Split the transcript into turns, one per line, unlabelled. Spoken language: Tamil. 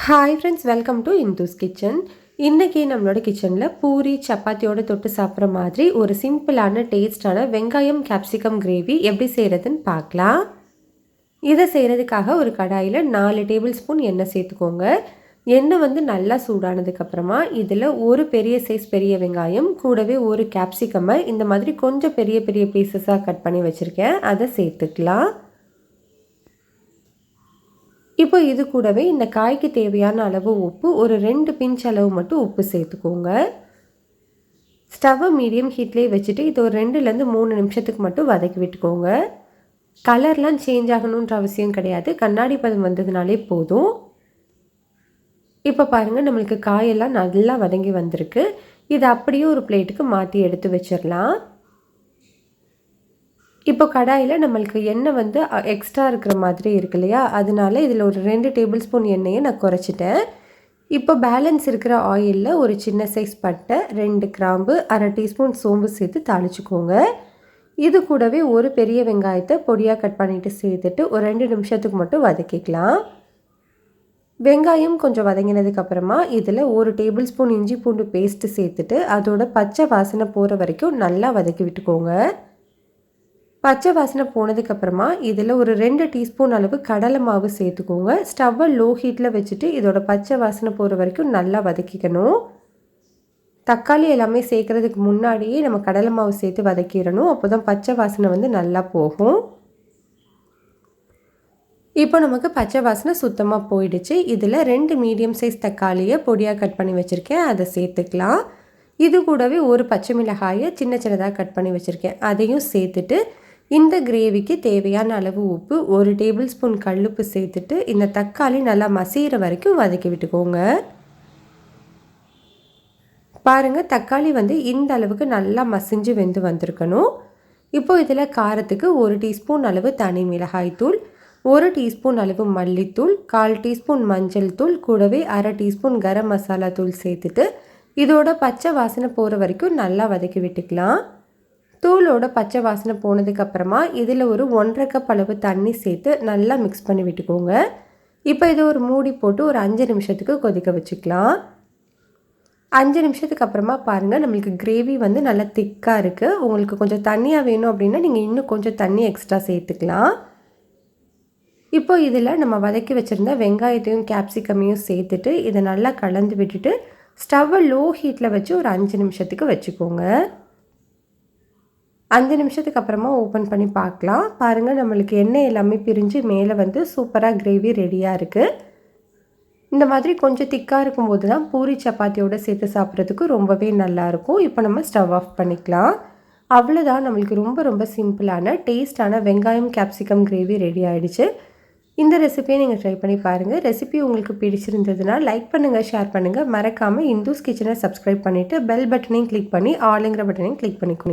Hi friends, welcome to Indu's kitchen. இன்றைக்கி நம்மளோட கிச்சனில் பூரி சப்பாத்தியோடு தொட்டு சாப்பிட்ற மாதிரி ஒரு சிம்பிளான டேஸ்டான வெங்காயம் கேப்சிகம் கிரேவி எப்படி செய்கிறதுன்னு பார்க்கலாம். இதை செய்கிறதுக்காக ஒரு கடாயில் 4 டேபிள் ஸ்பூன் எண்ணெய் சேர்த்துக்கோங்க. எண்ணெய் நல்லா சூடானதுக்கப்புறமா இதில் ஒரு பெரிய சைஸ் பெரிய வெங்காயம் கூடவே ஒரு கேப்சிகம்மை இந்த மாதிரி கொஞ்சம் பெரிய பெரிய பீசஸாக கட் பண்ணி வச்சுருக்கேன், அதை சேர்த்துக்கலாம். இப்போ இது கூடவே இந்த காய்க்கு தேவையான அளவு உப்பு, ஒரு 2 பிஞ்ச் அளவு மட்டும் உப்பு சேர்த்துக்கோங்க. ஸ்டவ்வை மீடியம் ஹீட்லேயே வச்சுட்டு இது ஒரு 2லேருந்து 3 நிமிஷத்துக்கு மட்டும் வதக்கி விட்டுக்கோங்க. கலர்லாம் சேஞ்ச் ஆகணுன்ற அவசியம் கிடையாது, கண்ணாடி பதம் வந்ததுனாலே போதும். இப்போ பாருங்கள், நம்மளுக்கு காயெல்லாம் நல்லா வதங்கி வந்திருக்கு. இதை அப்படியே ஒரு பிளேட்டுக்கு மாற்றி எடுத்து வச்சிடலாம். இப்போ கடாயில் நம்மளுக்கு எண்ணெய் எக்ஸ்ட்ரா இருக்கிற மாதிரி இருக்கு இல்லையா, அதனால இதில் ஒரு 2 டேபிள் ஸ்பூன் எண்ணெயை நான் குறைச்சிட்டேன். இப்போ பேலன்ஸ் இருக்கிற ஆயிலில் ஒரு சின்ன சைஸ் பட்டை, 2 கிராம்பு, அரை டீஸ்பூன் சோம்பு சேர்த்து தாளிச்சுக்கோங்க. இது கூடவே ஒரு பெரிய வெங்காயத்தை பொடியாக கட் பண்ணிவிட்டு சேர்த்துட்டு ஒரு 2 நிமிஷத்துக்கு மட்டும் வதக்கிக்கலாம். வெங்காயம் கொஞ்சம் வதங்கினதுக்கப்புறமா இதில் ஒரு டேபிள் ஸ்பூன் இஞ்சி பூண்டு பேஸ்ட்டு சேர்த்துட்டு அதோட பச்சை வாசனை போகிற வரைக்கும் நல்லா வதக்கி விட்டுக்கோங்க. பச்சை வாசனை போனதுக்கப்புறமா இதில் ஒரு 2 டீஸ்பூன் அளவு கடலை மாவு சேர்த்துக்கோங்க. ஸ்டவ்வை லோ ஹீட்டில் வச்சுட்டு இதோட பச்சை வாசனை போகிற வரைக்கும் நல்லா வதக்கிக்கணும். தக்காளி எல்லாமே சேர்க்குறதுக்கு முன்னாடியே நம்ம கடலை மாவு சேர்த்து வதக்கிடணும், அப்போ தான் பச்சை வாசனை நல்லா போகும். இப்போ நமக்கு பச்சை வாசனை சுத்தமாக போயிடுச்சு. இதில் 2 மீடியம் சைஸ் தக்காளியை பொடியாக கட் பண்ணி வச்சுருக்கேன், அதை சேர்த்துக்கலாம். இது கூடவே ஒரு பச்சை மிளகாயை சின்ன சின்னதாக கட் பண்ணி வச்சுருக்கேன், அதையும் சேர்த்துட்டு இந்த கிரேவிக்கு தேவையான அளவு உப்பு, ஒரு டேபிள் ஸ்பூன் கல்லுப்பு சேர்த்துட்டு இந்த தக்காளி நல்லா மசிகிற வரைக்கும் வதக்கி விட்டுக்கோங்க. பாருங்கள், தக்காளி இந்த அளவுக்கு நல்லா மசிஞ்சு வெந்து வந்திருக்கணும். இப்போ இதில் காரத்துக்கு ஒரு டீஸ்பூன் அளவு தனி மிளகாய்த்தூள், ஒரு டீஸ்பூன் அளவு மல்லித்தூள், 1/4 டீஸ்பூன் மஞ்சள் தூள், கூடவே அரை டீஸ்பூன் கரம் மசாலா தூள் சேர்த்துட்டு இதோட பச்சை வாசனை போகிற வரைக்கும் நல்லா வதக்கி விட்டுக்கலாம். தூளோட பச்சை வாசனை போனதுக்கப்புறமா இதில் ஒரு 1/2 கப் அளவு தண்ணி சேர்த்து நல்லா மிக்ஸ் பண்ணி விட்டுக்கோங்க. இப்போ இதை ஒரு மூடி போட்டு ஒரு 5 நிமிஷத்துக்கு கொதிக்க வச்சுக்கலாம். 5 நிமிஷத்துக்கு அப்புறமா பாருங்கள், நம்மளுக்கு கிரேவி நல்லா திக்காக இருக்குது. உங்களுக்கு கொஞ்சம் தண்ணியாக வேணும் அப்படின்னா நீங்கள் இன்னும் கொஞ்சம் தண்ணி எக்ஸ்ட்ரா சேர்த்துக்கலாம். இப்போ இதில் நம்ம வதக்கி வச்சுருந்த வெங்காயத்தையும் கேப்சிகமையும் சேர்த்துட்டு இதை நல்லா கலந்து விட்டுட்டு ஸ்டவ்வை லோ ஹீட்டில் வச்சு ஒரு 5 நிமிஷத்துக்கு வச்சுக்கோங்க. 5 நிமிஷத்துக்கு அப்புறமா ஓப்பன் பண்ணி பார்க்கலாம். பாருங்கள், நம்மளுக்கு எண்ணெய் எல்லாமே பிரிஞ்சு மேலே சூப்பராக கிரேவி ரெடியாக இருக்குது. இந்த மாதிரி கொஞ்சம் திக்காக இருக்கும்போது தான் பூரி சப்பாத்தியோடு சேர்த்து சாப்பிட்றதுக்கு ரொம்பவே நல்லாயிருக்கும். இப்போ நம்ம ஸ்டவ் ஆஃப் பண்ணிக்கலாம். அவ்வளோதான், நம்மளுக்கு ரொம்ப ரொம்ப சிம்பிளான டேஸ்டான வெங்காயம் கேப்சிகம் கிரேவி ரெடி ஆகிடுச்சு. இந்த ரெசிபியை நீங்கள் ட்ரை பண்ணி பாருங்கள். ரெசிபி உங்களுக்கு பிடிச்சிருந்ததுன்னா லைக் பண்ணுங்கள், ஷேர் பண்ணுங்கள். மறக்காமல் இந்துஸ் கிச்சனை சப்ஸ்கிரைப் பண்ணிவிட்டு பெல் பட்டனையும் கிளிக் பண்ணி ஆளுங்கிற பட்டனையும் கிளிக் பண்ணிக்கணும்.